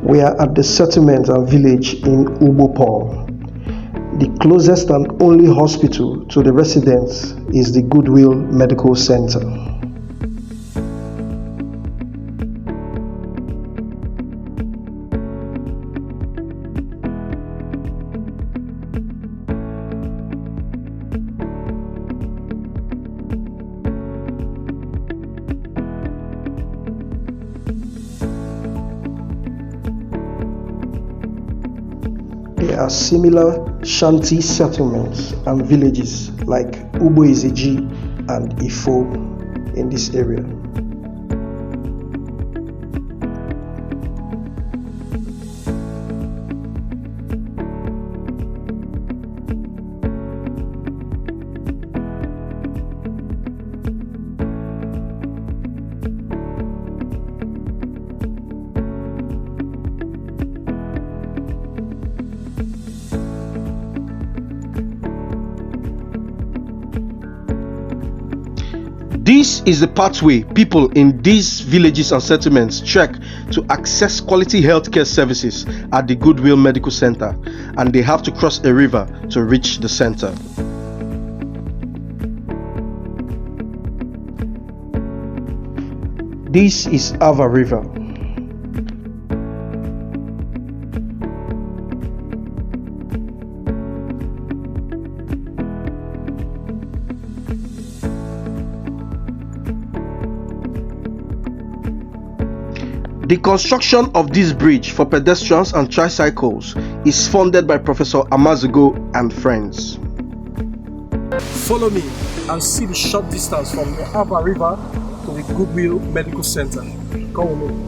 We are at the settlement and village in Ìgwèbụ. The closest and only hospital to the residents is the Goodwill Medical Centre. There are similar shanty settlements and villages like Ìgwèbụ and Ifo in this area. This is the pathway people in these villages and settlements trek to access quality healthcare services at the Goodwill Medical Centre, and they have to cross a river to reach the centre. This is Ava River. The construction of this bridge for pedestrians and tricycles is funded by Professor Amazugo and friends. Follow me and see the short distance from the Ava River to the Goodwill Medical Centre. Come with me.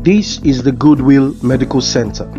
This is the Goodwill Medical Centre.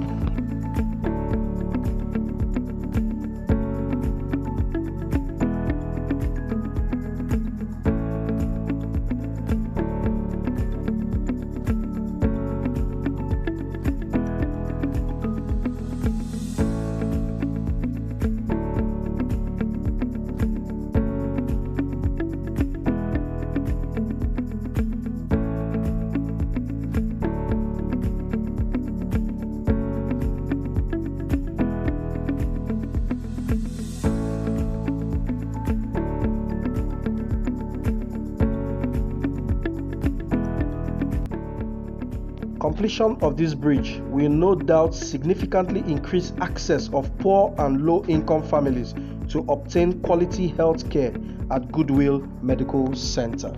Completion of this bridge will no doubt significantly increase access of poor and low-income families to obtain quality health care at Goodwill Medical Centre.